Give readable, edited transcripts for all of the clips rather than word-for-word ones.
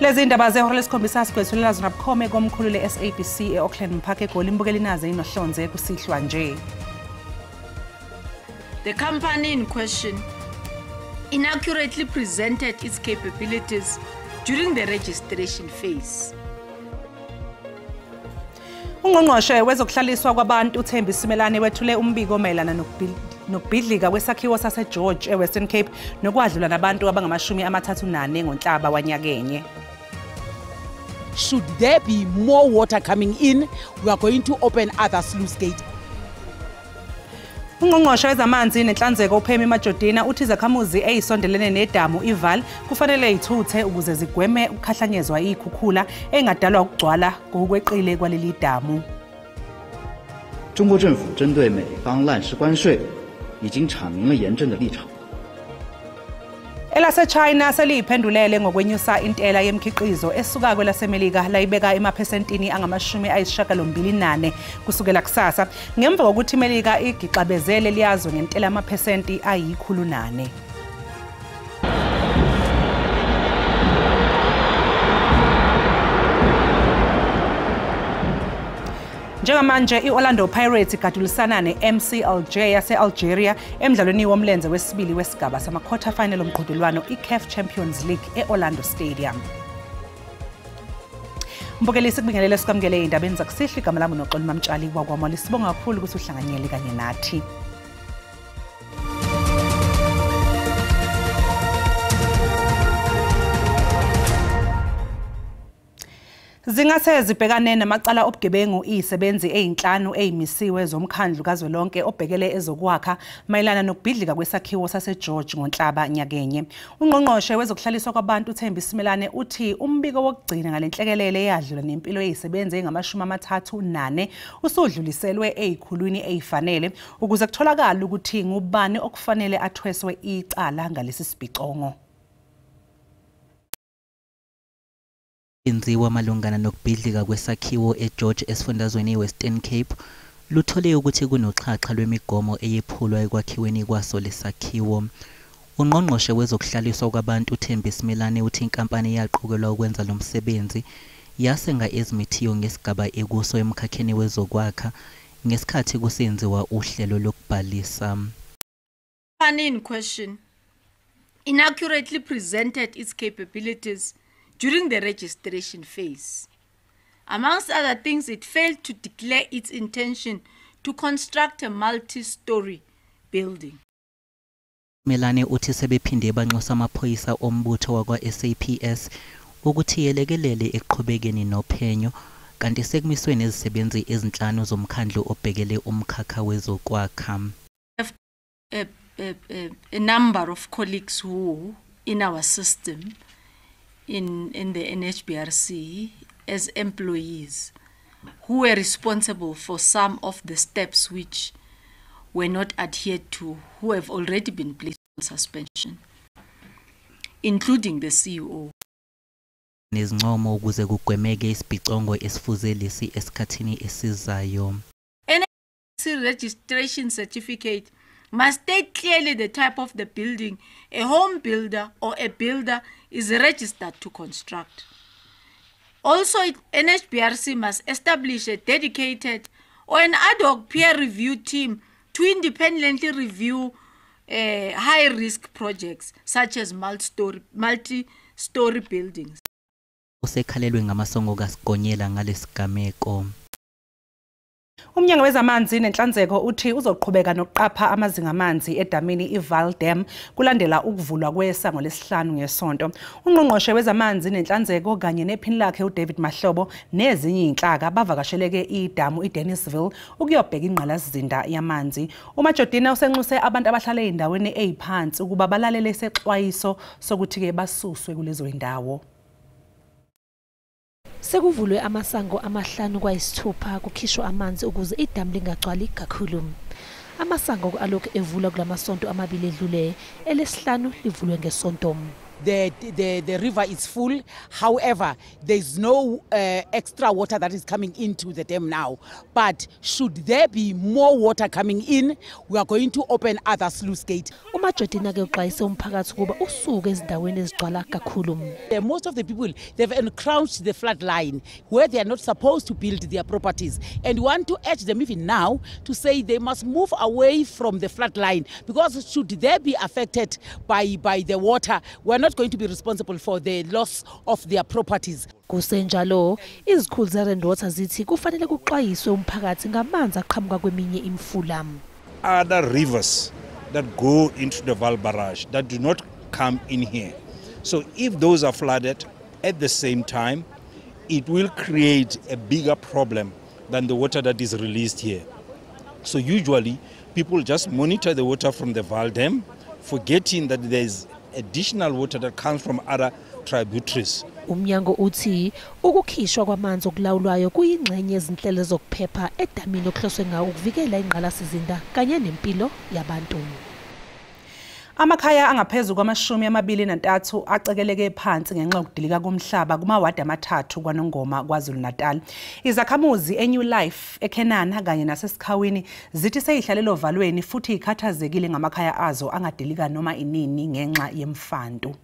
Lezi indaba zehora lesikhombisa sigwethulela zona bukhome komkhulu le-SABC e-Auckland Park eGoli imbukela inaze inohlonze kusihlwa nje. The company in question inaccurately presented its capabilities during the registration phase. Ungqongqoshe wezokuhlaliswa kwabantu uThembi Simelane wethule umbiko mayelana nokubhidlika kwesakhiwo saseGeorge eWestern Cape nokwadlula nabantu abangama-34 ngoNhlaba wanyakenye. Should there be more water coming in, we are going to open other sluice gates. Ungqongqoshe wezamanzi nenhlanzeko uPhemi Majodina uthi izakhamuzi ezisondelene nedamu iVaal kufanele ithuthe ukuze zigweme ukukhahlanyezwa ikhukhula engadalwa ukugcwala ngokweqile kwaleli damu. 中国政府针对美方滥施关税已经阐明了严正的立场。 Elase-China seliyiphendulele ngokwenyusa intela yemkhiqizo esuka kwelasemelika layibeka emaphesentini angama-84 kusukela kusasa ngemva kokuthi imelika igixabezele liyazwe ngentela amaphesenti ayi-100. Njengamanje i-Orlando Pirates igadulisana ne-MCLJ yase-Algeria emdlalweni womlenze wesibili wesigaba sama-quarter final omqhudelwano i-CAF Champions League e-Orlando Stadium. Mbukelisi kubingelele sikwamukele ey'ndabeni zakusihlwa igama lami noXolo Mamtshali wakwaMola. Sibonga kakhulu ukuthi uhlanganyele kanye nathi. Zingase zibhekane namacala obugebengu izisebenzi ezinhlanu ezimisiwe zomkhandlu kazwelonke obhekele ezokwakha mayelana nokubhidlika kwesakhiwo saseGeorge ngoNhlaba nyakenye. Ungqongqoshe wezokuhlaliswa kwabantu uThembi Simelane uthi umbiko wokugcina ngalenhlekelele eyadlula nempilo yezisebenzi ezingama-34 usudluliselwe ezikhulwini ezifanele ukuze kutholakale ukuthi ngubani okufanele athweswe icala ngalesi sibhicongo. Inziwa malungana nokubhidlika kwesakhiwo eGeorge esifundazweni iWestern Cape luthole ukuthi kunoxhaxha lwemigomo eyephulwa ekwakhiweni kwaso lesakhiwo. Ungqongqoshe wezokuhlaliswa kwabantu uThembi Simelane uthi inkampani yaqokelwa ukwenza lo msebenzi yasenga ezimithiyo ngesigaba ekuso emkhakheni wezokwakha ngesikhathi kusenziwa uhlelo lokubhalisa. The company in question inaccurately presented its capabilities during the registration phase. Amongst other things, it failed to declare its intention to construct a multi-story building. Melane uthi sebephinde banxusa amaphoyisa ombutho wakwa-SAPS ukuthi yelekelele eqhubekeni nophenyo kanti sekumiswe nezisebenzi ezinhlanu zomkhandlu obhekele umkhakha wezokwakha. A number of colleagues who in our system in the NHBRC as employees who were responsible for some of the steps which were not adhered to, who have already been placed on suspension, including the CEO. Nezincomo ukuze kugwemeke isibhicongo esifuze lesi esikhathini esizayo. NHBRC registration certificate must state clearly the type of the building a home builder or a builder is registered to construct. Also, NHBRC must establish a dedicated or an ad hoc peer review team to independently review high-risk projects such as multi-story buildings. Usekhalelwe ngamasongo kaSigonyela ngalesigameko. Umnyango wezamanzi nenhlanzeko uthi uzoqhubeka nokuqapha amazinga amanzi edamini iVaal Dam kulandela ukuvulwa kwesango lesihlanu ngesonto. Ungqongqoshe wezamanzi nenhlanzeko kanye nephini lakhe uDavid Mahlobo nezinye inhlaka bavakasheleke idamu iDennisville ukuyobheka ingqalasizinda yamanzi. uMajodina usenxuse abantu abahlala ezindaweni eziphansi ukuba balalele isexwayiso sokuthi ke basuswe kulezo indawo. Sekuvulwe amasango amahlanu kwayisithupha kukhishwa amanzi ukuze idamu lingagcwali kakhulu. Amasango alokhu evulwa kulamasonto amabili edlule, elesihlanu livulwe ngesonto. the river is full. However, there's no extra water that is coming into the dam now. But should there be more water coming in, we are going to open other sluice gate. uMajodina-ke uxwayise umphakathi ukuba usuke ezindaweni ezigcwala kakhulu. Most of the people, they've encroached the flood line where they are not supposed to build their properties. And we want to urge them even now to say they must move away from the flood line, because should they be affected by the water, we're not going to be responsible for the loss of their properties. Kusenjalo, izikhulu ze-Rand Water zithi kufanele kuxwayiswe umphakathi ngamanzi aqhamuka kweminye imifula. Other rivers that go into the Vaal Barrage that do not come in here. So if those are flooded at the same time, it will create a bigger problem than the water that is released here. So usually people just monitor the water from the Vaal Dam, forgetting that there is additional water that comes from other tributaries. Umnyango uthi ukukhishwa kwamanzi okulawulwayo kuyingxenye yezinhlelo zokuphepha edamini okuhloswe ngawo ukuvikela ingqalasizinda kanye nempilo yabantu. Amakhaya angaphezulu kwama-23 acekeleke phansi ngenxa yokudilika komhlaba kumawadi amathathu kwaNongoma KwaZulu Natal. Izakhamuzi eNew Life, eKenana kanye naseSikhawini zithi seyihlalelo ovalweni futhi ikhathazekile ngamakhaya azo angadilika noma inini ngenxa yemfanto.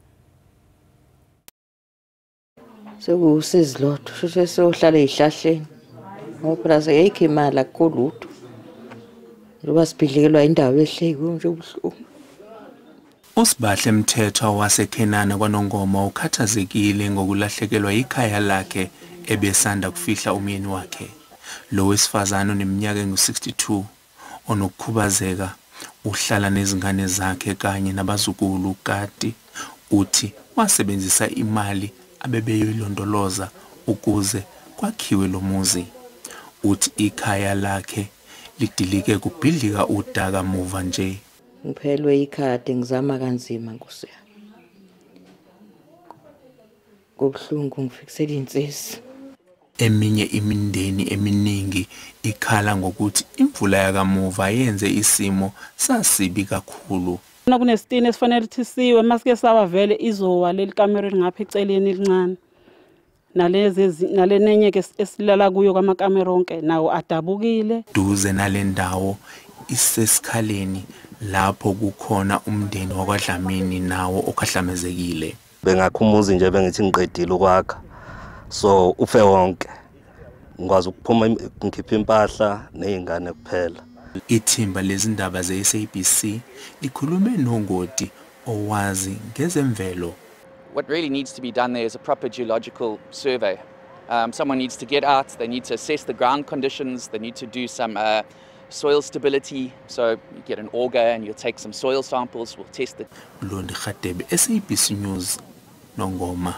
Sekusizi lotho futhi sohlala ezihlahleni ngoba phela sekayikho imali akukholutho ngoba sibhidlikelwa indawo ehleki nje ubuhlungu. Usibahle Mthethwa waseKenana kwaNongoma ukhathazekile ngokulahlekelwa ikhaya lakhe ebesanda kufihla umyeni wakhe. Lo wesifazane oneminyaka engu-62 onokukhubazeka uhlala nezingane zakhe kanye nabazukulu kati uthi wasebenzisa imali abebeyoyilondoloza ukuze kwakhiwe lo muzi. Uthi ikhaya lakhe lidilike kubhidlika udaka muva nje. Ngiphelwe ikhadi ngizama kanzima Nkosi yami. Kubuhlungu ngifikisela insisi. Eminye imindeni eminingi ikhala ngokuthi imvula yakamuva yenze isimo sasibi kakhulu. Kunesitini esifanele thisiwe masike sawa vele izowa leli kamera ngapha eceleni elincane. Nalenenye ke esilala kuyo kwamakamera onke nawo adabukile. Duze nalendawo isesikhaleni lapho kukhona umndeni wakwaDlamini nawo okhahlamezekile. Bengakhumuzi nje bengithi ngiqedile ukwakha. So ufe wonke. Ngikwazi ukuphuma ngikhipha impahla nezingane kuphela. Ithimba lezindaba ze-SABC likhulume noNgoti owazi ngezemvelo. What really needs to be done there is a proper geological survey. Someone needs to get out, they need to assess the ground conditions, they need to do some soil stability. So you get an auger and you'll take some soil samples, we'll test it. Londi Khatebe, SABC News, Nongoma.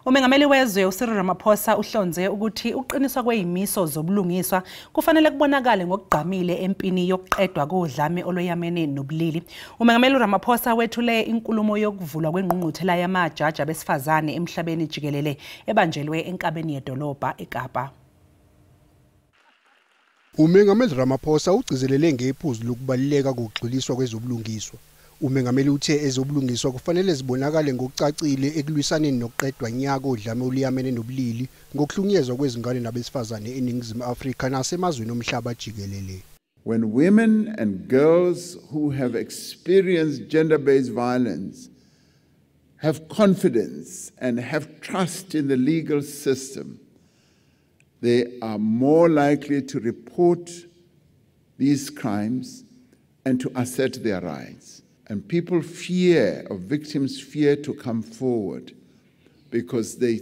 Umengameli wezwe uCyril Ramaphosa uhlonze ukuthi uqiniswa kwezimiso zobulungiswa kufanele kubonakale ngokugqamile empini yokuqedwa kodlame oloyamene nobulili. Umengameli Ramaphosa wethule inkulumo yokuvulwa kwengqungquthela yamajaji abesifazane emhlabeni jikelele ebanjelwe enkabeni yedolobha eKapa. Umengameli Ramaphosa ugcizelele ngephuzu lokubaluleka kokugxiliswa kwezobulungiswa. Umengameli uthe ezobulungiswa kufanele zibonakale ngokucacile ekulwisaneni nokuqedwa nyaka odlame oluyamene nobulili ngokuhlunyezwa kwezingane nabesifazane eNingizimu Afrika nasemazweni omhlaba jikelele. When women and girls who have experienced gender-based violence have confidence and have trust in the legal system, they are more likely to report these crimes and to assert their rights. And people victims fear to come forward because they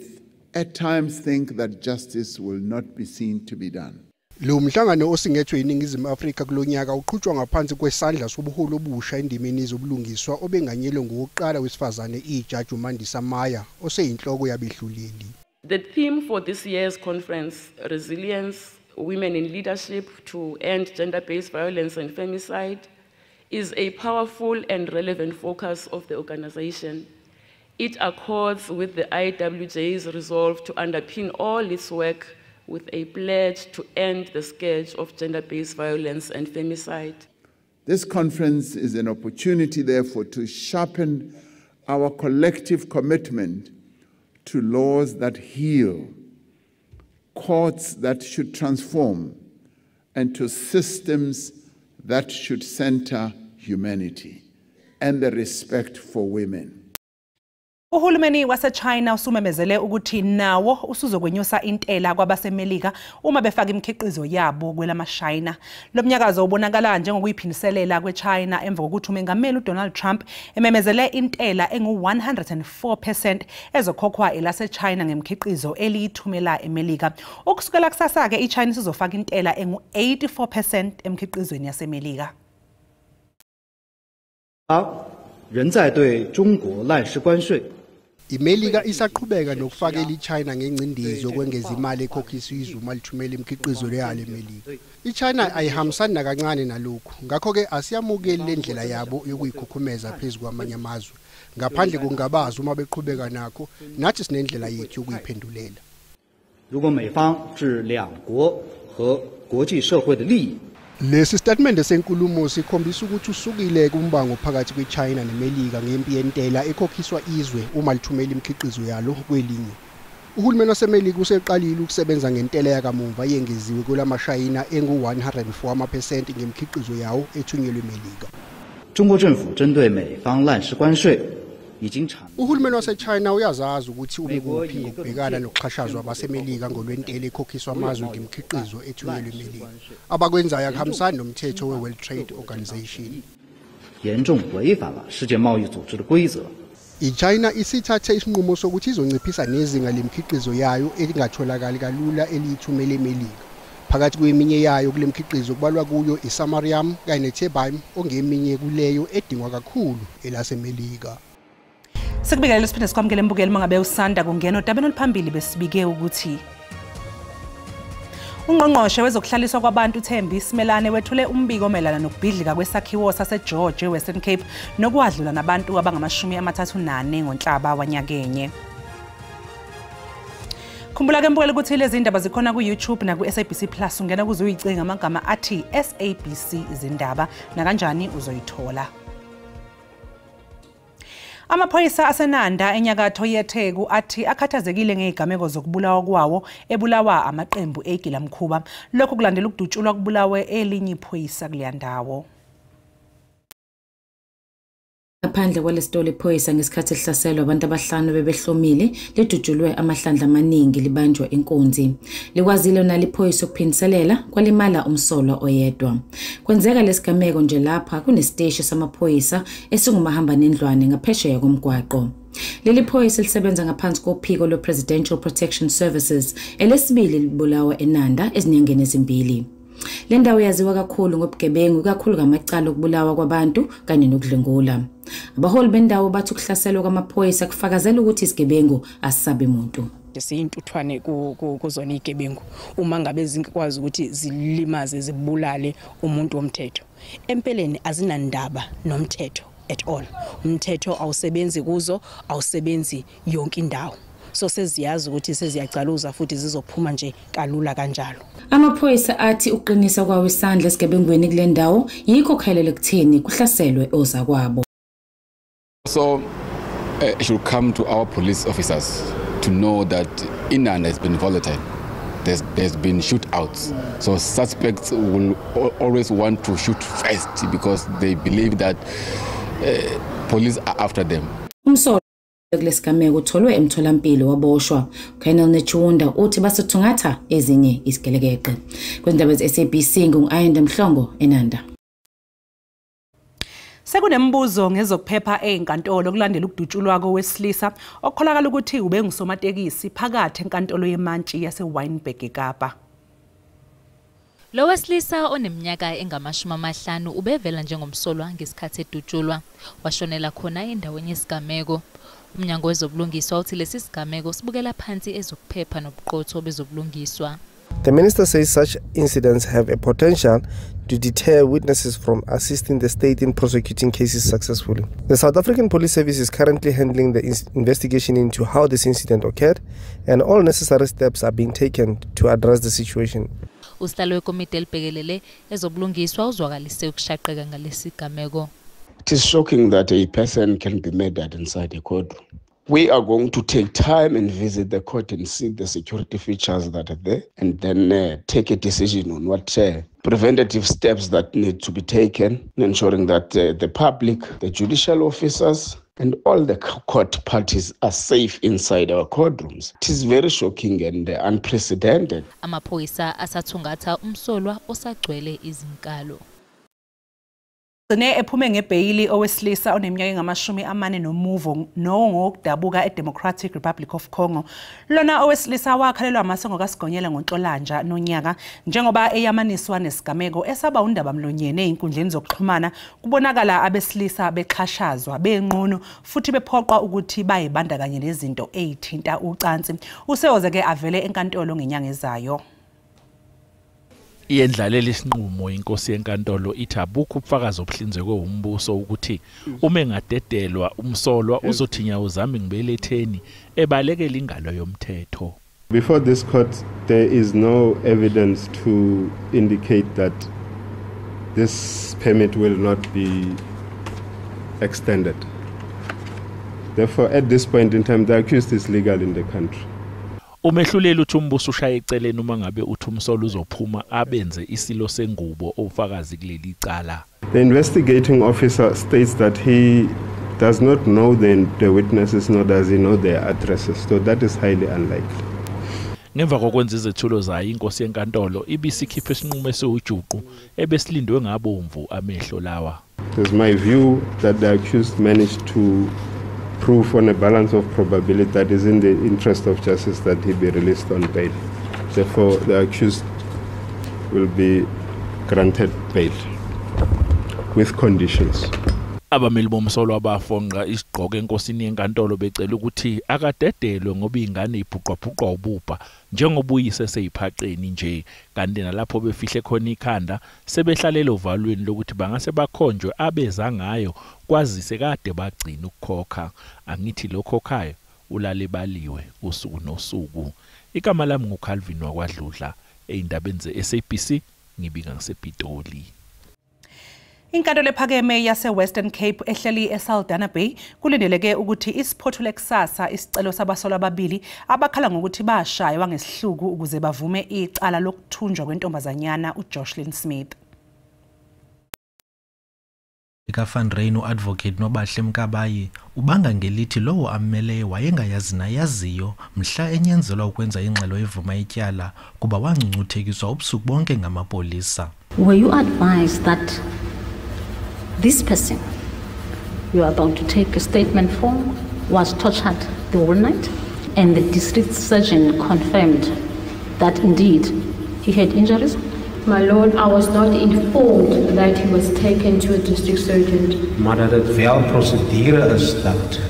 at times think that justice will not be seen to be done. Lo mhlangano osingethwe eNingizimu Afrika kulonyaka uqhutshwa ngaphansi kwesandla sobuholi obusha endimeni ezobulungiswa obenganyelwe ngokuqala wesifazane iJaji uMandisa Maya oseyinhloko yabehluleli. The theme for this year's conference, Resilience, Women in Leadership to End Gender-Based Violence and Femicide, is a powerful and relevant focus of the organization. It accords with the IWJ's resolve to underpin all its work with a pledge to end the scourge of gender-based violence and femicide. This conference is an opportunity, therefore, to sharpen our collective commitment to laws that heal, courts that should transform, and to systems that should center humanity and the respect for women. Uhulumeni waseChina usumemezele ukuthi nawo usuzokwenyusa intela kwabaseMelika uma befaka imikhiqizo yabo kwelamaShayina. Lo mnyakazo ubonakala njengokuyiphindiselela kweChina emva kokuthi umengameli uDonald Trump ememezele intela engu-104% ezokhokhwa elaseChina ngemikhiqizo eliyithumela eMelika. Ukusukela kusasa ke iChina sizofaka intela engu-84% emikhiqizweni yaseMelika. 仍在对中国滥施关税。 iMelika isaqhubeka nokufakela iChina ngencindezi yokwengeza imali ekhokhiswa izwe uma lithumela imikhiqizo yalo eMelika. iChina ayihambisani nakancane nalokhu, ngakho-ke asiyamukeli le ndlela yabo yokuyikhukhumeza phezu kwamanye amazwe. Ngaphandle kokungabaza uma beqhubeka nakho, nathi sinendlela yethu yokuyiphendulela. 如果美方置两国和国际社会的利益 Lesi statement senkulumo sikhombisa ukuthi usukile kumbango phakathi kweChina neMelika ngempi yentela ekhokhiswa izwe uma lithumela imikhiqizo yalo kwelinye. Uhulumeni waseMelika useqalile ukusebenza ngentela yakamuva yengeziwe kwelamaShayina engu-104% ngemikhiqizo yawo ethunyelwe eMelika. 中国政府针对美方滥施关税已经阐明。 Uhulumeni waseChina uyazazi ukuthi ube kuphi ngokubhekana nokuxhashazwa abaseMelika ngolwentela ekhokhiswa amazwe ngemikhiqizo ethunyelwe eMelika. Abakwenzayo akuhambisani nomthetho we-World Trade Organization. 严重违反了世界贸易组织的规则。 iChina isithathe isinqumo sokuthi izonciphisa nezinga lemikhiqizo yayo elingatholakali kalula eliyithumela eMelika. Phakathi kweminye yayo kule mikhiqizo kubalwa kuyo isamarium kanye neterbium ongeminye kuleyo edingwa kakhulu elaseMelika. Sikubikelela siphinde sikwamukele mbukeli mangabe usanda kungena odabeni oluphambili besibike ukuthi Ungqongqoshe wezokuhlaliswa kwabantu uThembi Simelane wethule umbiko omelana nokubhidlika kwesakhiwo saseGeorge eWestern Cape nokwadlula nabantu abangama-34 ngoNhlaba wanyakenye. Khumbula ke mbukeli ukuthi lezi ndaba zikhona ku-YouTube na ku-SABC Plus ungena kuze uyicinga amagama athi SABC izindaba na kanjani uzoyithola. Amaphoyisa aseNanda enyakatho yeTheku athi akhathazekile ngezigameko zokubulawa kwawo ebulawa amaqembu eGilamkhuba. Lokho kulandela ukudutshulwa kubulawe elinye iphoyisa kuleyandawo. Ngaphandle kwalesitolo iphoyisa ngesikhathi elihlaselwa abantu abahlanu bebehlomile lidutshulwe amahlandla amaningi libanjwa inkunzi. Likwazile naliphoyisa ukuphindiselela kwalimala umsolwa oyedwa. Kwenzeka lesigameko nje lapha kunesiteshi samaphoyisa esingumahamba nendlwane ngaphesheya komgwaqo. Leli phoyisa lisebenza ngaphansi kophiko lwe-Presidential Protection Services elesibili libulawa eNanda ezinyangeni ezimbili. Le ndawo yaziwa kakhulu ngobugebengu kakhulu ngamacala okubulawa kwabantu kanye nokudlengula. Abaholi bendawo bathi ukuhlaselwa kwamaphoyisa kufakazela ukuthi isigebengu asisabi umuntu. Siyintuthwane kuzona igebengu uma ngabe zingakwazi ukuthi zilimaze zibulale umuntu womthetho. Empeleni azinandaba nomthetho at all. Umthetho awusebenzi kuzo, awusebenzi yonke indawo. So seziyazi ukuthi seziyacaluza futhi zizophuma nje kalula kanjalo. Amaphoyisa athi uqinisa kwawo isandla esigebengweni kule ndawo yikho khalela kuthini kuhlaselwe ozakwabo. So it should come to our police officers to know that Inanda has been volatile. There's been shootouts. So suspects will always want to shoot first because they believe that police are after them. Kulesigameko utholwe emtholampilo waboshwa. Colonel Nechunda uthi basothungatha ezinye isigelekeqe. Kwindaba ze-SABC ngu-Ayanda Mhlongo eNanda. Sekunembuzo ngezokuphepha ezinkantolo kulandela ukudutshulwa kowesilisa okukholakala ukuthi ube ngusomatekisi phakathi enkantolo yemantshi yaseWynberg eKapa. Lo wesilisa oneminyaka engama-50 ubevela njengomsolwa ngesikhathi edutshulwa washonela khona endaweni yesigameko. Umnyango wezobulungiswa uthi lesi sigameko sibukela phansi ezokuphepha nobuqotho bezobulungiswa. The minister says such incidents have a potential to deter witnesses from assisting the state in prosecuting cases successfully. The South African Police Service is currently handling the investigation into how this incident occurred, and all necessary steps are being taken to address the situation. Usihlalo wekomiti elibhekelele ezobulungiswa uzwakalise ukushaqeka ngalesi gameko. It is shocking that a person can be murdered inside a courtroom. We are going to take time and visit the court and see the security features that are there, and then take a decision on what preventative steps that need to be taken, ensuring that the public, the judicial officers, and all the court parties are safe inside our courtrooms. It is very shocking and unprecedented. Amaphoyisa asathungatha umsolwa osagcwele izinkalo. Gcine ephume ngebheyili owesilisa oneminyaka engamashumi nomuvo ngokudabuka eDemocratic Republic of Congo. Lona owesilisa wakhalelwa amasengo kaSigonyela ngoNhlolanja nonyaka njengoba eyamaniswa nesigameko esaba undaba mlonyene einkundleni zokuxhumana kubonakala abesilisa bexhashazwa benqunu futhi bephoqwa ukuthi bayibandakanye nezinto ezithinta ucansi. Useyoze ke avele enkantolo ngenyanga ezayo. Iyendlalela isinqumo inkosi yenkantolo ithi abukho ubufakazi obuhlinzekwe umbuso ukuthi uma engadedelwa umsolwa uzothinya uzame ngibeletheni ebalekela ingalo yomthetho. Before this court there is no evidence to indicate that this permit will not be extended. Therefore at this point in time the accused is legal in the country. Umehlulela uthi umbuso ushaya eceleni uma ngabe uthi umsolwa uzophuma abenze isilo sengubo ofakazi kuleli icala. The investigating officer states that he does not know the witnesses nor does he know their addresses, so that is highly unlikely. Ngemva kokwenza izethulo zayo inkosi yenkantolo ibisikhipha isinqumo esiwujuqu ebesilindwe ngabomvu amehlo lawa. It is my view that the accused managed to prove on a balance of probability that is in the interest of justice that he be released on bail. Therefore, the accused will be granted bail with conditions. Abameli bomsolwa bafonqa isigqoko enkosini yenkantolo becela ukuthi akadedelwe ngoba ingane ibhuqwabhuqwa ubupha njengoba uyise seyiphaqeni nje kanti nalapho befihle khona ikhanda sebehlalela uvalweni lokuthi bangase bakhonjwe abeza ngayo kwazise kade bagcina ukukhokha. Angithi lokhokhayo ulale baliwe usuku nosuku. Igama lami nguCalvin wakwaDludla eindabeni zeSABC ngibika ngisePitoli. Inkantolo ephakeme yase-Western Cape ehleli eSaldanha Bay kulindeleke ukuthi isiphothule kusasa isicelo sabasolwa ababili abakhala ngokuthi bashaywa ngesihluku ukuze bavume icala lokuthunjwa kwentombazanyana uJoshlin Smith. Van Ryn uadvocate Nobahle Mkabayi ubanga ngelithi lowo ammeleyo wayengayazi nayaziyo mhla enyenzelwa ukwenza ingxelo evuma ityala kuba wangcungcuthekiswa ubusuku bonke ngamapolisa. Were you advised that this person you are about to take a statement from was tortured the whole night, and the district surgeon confirmed that indeed he had injuries? My lord, I was not informed that he was taken to a district surgeon. Maar dat het wel procedure is dat.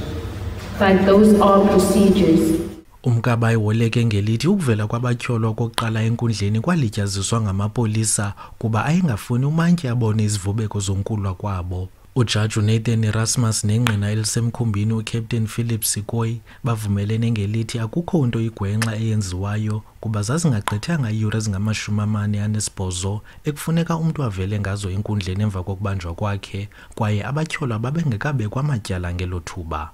But those are procedures. Umkabayi woleke ngelithi ukuvela kwabatyholwa kokuqala enkundleni kwalityaziswa ngamapolisa kuba ayengafuni umantyi abone izivubeko zonkulwa kwabo. Ujaji Nathan Erasmus nengqina elisemkhumbini uCaptain Philip Sikoyi bavumelene ngelithi akukho into igwenxa eyenziwayo kuba zazingagqithanga iiyure ezingama-48 ekufuneka umntu avele ngazo enkundleni emva kokubanjwa kwakhe kwaye abatyholwa babengekabekwa amatyala ngelo thuba.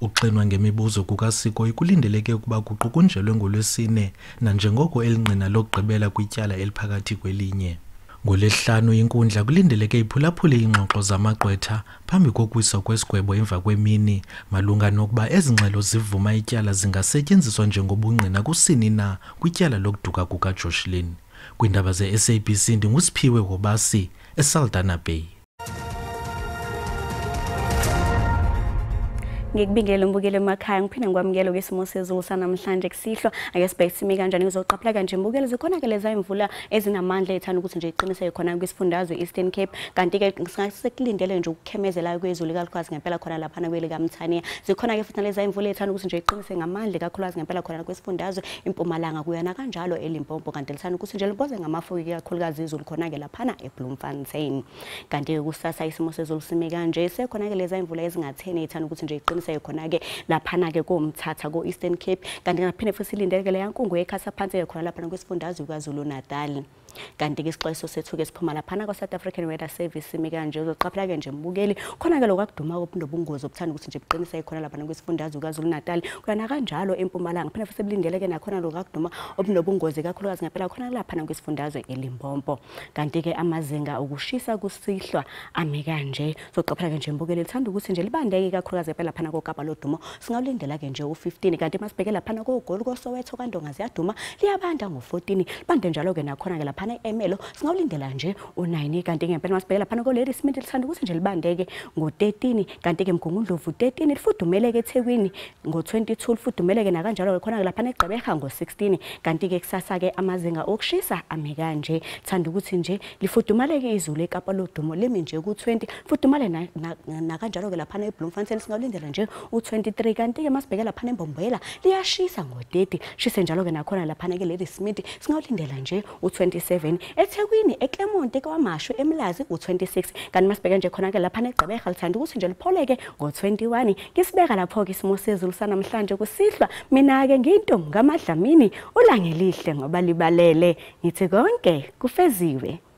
Ukuxinwa ngemibuzo kukaSikoyi kulindeleke ukuba kuqukunjelwe ngoLwesine nanjengoko elingqina lokugqibela kwityala eliphakathi kwelinye. NgoLwesihlanu inkundla kulindeleke iphulaphule ingxoxo zamagqwetha phambi kokuwiswa kwesigwebo emva kwemini malunga nokuba ezingxelo zivuma ityala zingasetyenziswa njengobungqina kusini na kwityala lokuduka kukaJoshlin. Kwindaba zeSABC ndingusiphiwe Hobasi eSaldanha Bay. Ngikubingela umbukelo emakhaya ngiphinde ngikwamukele kwesimo sezulu sanamhlanje kusihlwa ake sibhekisime kanjani kuzoqaphela kanje imbukelo zikhona ke leza imvula ezinamandla ethana ukuthi nje iqinise khona kwisifundazwe Eastern Cape kanti ke sisekulindele nje ukukhemezela kwezulu kakhulukazi ngempela khona lapha nakwele kaMthaniya zikhona ke futhi leza imvula ethana ukuthi nje iqinise ngamandla kakhulukazi ngempela khona kwisifundazwe impumalanga kuyana kanjalo eLimpopo kanti lithana ukuthi nje liboze ngamafuku kakhulukazi izulu khona ke lapha eBloemfontein kanti kusasa isimo sezulu sime kanje sekhona ke leza imvula ezingatheni ethana ukuthi nje iqinise khona ke lapha ke koMthatha ko Eastern Cape kanti ngaphinde futhi silindele ke le yankungu ekhasa phansi khona lapha kwesifundazwe kwaZulu Natal kanti ke isixwayiso sethu ke siphuma laphana kwa South African Weather Service simi kanje uzoqaphela ke nje mbukeli khona ke lokuduma obunobungozi obuthanda ukuthi nje buqinise ikhona laphana kwesifundazwe kaZulu Natal kuyana kanjalo eMpumalanga phela futhi belindele ke nakhona lokuduma obunobungozi kakhulukazi ngempela khona laphana kwesifundazwe eLimpopo kanti ke amazinga okushisa kusihlwa ame kanje uzoqaphela ke nje mbukeli lithanda ukuthi nje libandeke kakhulukazi phela laphana koKapa lodumo singawulindela ke nje u15 kanti masibheke laphana koGoli koSoweto kaNdonga ziyaduma liyabanda ngo14 bande njalo ke nakhona ke laphana eMelo singawulindela nje u9 kanti ngempela masibheke laphana koLadysmith lithanda ukuthi nje libandeke ngo13 kanti ke Mgungundlovu 13 lifudumele ke eThekwini ngo22 lifudumele ke nakanjalo khona ke laphana eGqeberha ngo16 kanti ke kusasa ke amazinga okushisa ame kanje thanda ukuthi nje lifudumale ke izulu eKapa lodumo lemi nje ku20 fudumale nakanjalo ke laphana eBloemfontein singawulindela nje u23 kanti ke masibheke laphana eMbombela liyashisa ngo30 shise njalo ke nakhona laphana ke Ladysmith singawulindela nje u27 eThekwini eClermont kwaMashu eMlazi u26 kanti masibheke nje khona ke laphana eGqeberha lithanda ukuthi nje lipholeke ngo21 kisibeka lapho ke isimo sezulu sanamhlanje kusihlwa mina ke ngintombi kaMadlamini ulangelihle ngoba libalele ngithi konke kufeziwe.